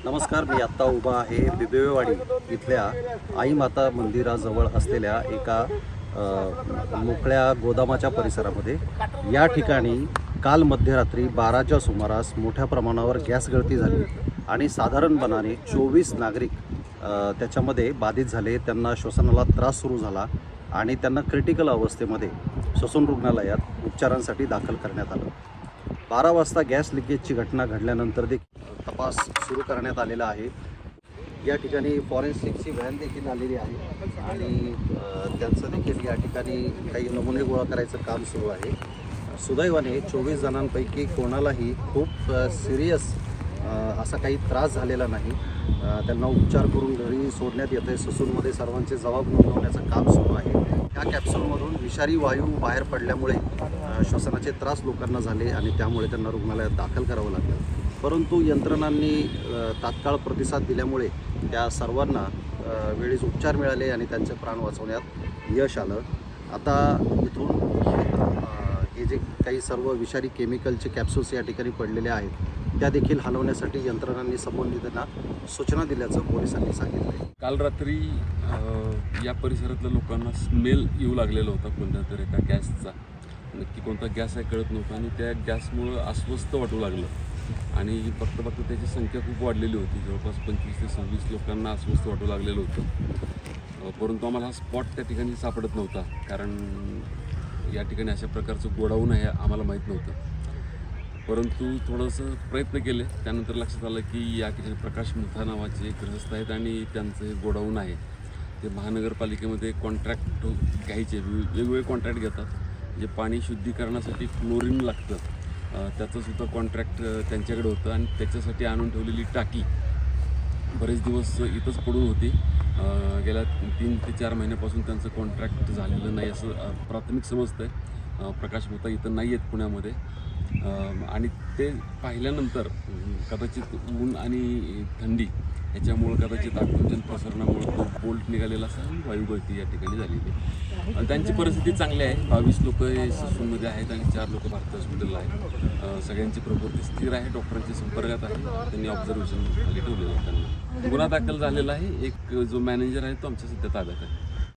नमस्कार, मी आत्ता उभा आहे बिबवेवाडी इथल्या आई माता मंदिराजवळ असलेल्या एका मोकळ्या गोदामाच्या परिसरामध्ये. या ठिकाणी काल मध्यरात्री 12च्या सुमारास मोठ्या प्रमाणावर गॅस गळती झाली आणि साधारणपणाने 24 नागरिक त्याच्यामध्ये बाधित झाले. त्यांना श्वसनाला त्रास सुरू झाला आणि त्यांना क्रिटिकल अवस्थेमध्ये ससून रुग्णालयात उपचारांसाठी दाखल करण्यात आलं. 12 वाजता गॅस लिकेजची घटना घडल्यानंतर देखील तपास सुरू करण्यात आलेला आहे. या ठिकाणी फॉरेन्सिकची व्हॅन देखील आलेली आहे आणि त्यांचं देखील या ठिकाणी काही नमुने गोळा करायचं काम सुरू आहे. सुदैवाने 24 जणांपैकी कोणालाही खूप सिरियस असा काही त्रास झालेला नाही. त्यांना उपचार करून घरी सोडण्यात येते. ससूनमध्ये सर्वांचे जबाब नोंदवण्याचं काम सुरू आहे. या कॅप्सूलमधून विषारी वायू बाहेर पडल्यामुळे श्वसनाचे त्रास लोकांना झाले आणि त्यामुळे त्यांना रुग्णालयात दाखल करावं लागलं. परंतु यंत्रणांनी तात्काळ प्रतिसाद दिल्यामुळे त्या सर्वांना वेळीच उपचार मिळाले आणि त्यांचे प्राण वाचवण्यात यश आलं. आता इथून हे जे काही सर्व विषारी केमिकलचे कॅप्सूल्स या ठिकाणी पडलेले आहेत त्या देखील हलवण्यासाठी यंत्रणांनी संबंधितांना सूचना दिल्याचं पोलिसांनी सांगितलं. काल रात्री या परिसरातल्या लोकांना स्मेल येऊ लागलेला होता कोणत्या तरी एका गॅसचा. नक्की कोणता गॅस आहे कळत नव्हतं आणि त्या गॅसमुळं अस्वस्थ वाटू लागलं आणि बघता त्याची संख्या खूप वाढलेली होती. जवळपास 25 ते 26 लोकांना अस्वस्थ वाटू लागलेलं होतं. परंतु आम्हाला हा स्पॉट त्या ठिकाणी सापडत नव्हता, कारण या ठिकाणी अशा प्रकारचं गोडाऊन आहे आम्हाला माहीत नव्हतं. परंतु थोडंसं प्रयत्न केले, त्यानंतर लक्षात आलं की या ठिकाणी प्रकाश मुथा नावाचे ग्रहस्थ आहेत आणि त्यांचं हे गोडाऊन आहे. ते महानगरपालिकेमध्ये कॉन्ट्रॅक्ट घ्यायचे, वेगवेगळे कॉन्ट्रॅक्ट घेतात. जे पाणी शुद्धीकरणासाठी क्लोरीन लागतं त्याचंसुद्धा कॉन्ट्रॅक्ट त्यांच्याकडे होतं आणि त्याच्यासाठी आणून ठेवलेली टाकी बरेच दिवस इथंच पडून होती. गेल्या 3 ते 4 महिन्यापासून त्यांचं कॉन्ट्रॅक्ट झालेलं नाही असं प्राथमिक समजतं आहे. प्रकाश मुथा इथं नाही आहेत पुण्यामध्ये आणि ते पाहिल्यानंतर कदाचित ऊन आणि थंडी ह्याच्यामुळं कदाचित आकुंचन प्रसरणामुळं तो बोल्ट निघालेला असा वायुगळती या ठिकाणी झालेली आहे. त्यांची परिस्थिती चांगली आहे. 22 लोक ससूनमध्ये आहेत आणि 4 लोक भारती हॉस्पिटलला आहेत. सगळ्यांची प्रकृती स्थिर आहे. डॉक्टरांच्या संपर्कात आहे. त्यांनी ऑब्झर्वेशन खाली ठेवलेलं आहे. त्यांना गुन्हा दाखल झालेला आहे. एक जो मॅनेजर आहे तो आमच्या सध्या ताब्यात आहे.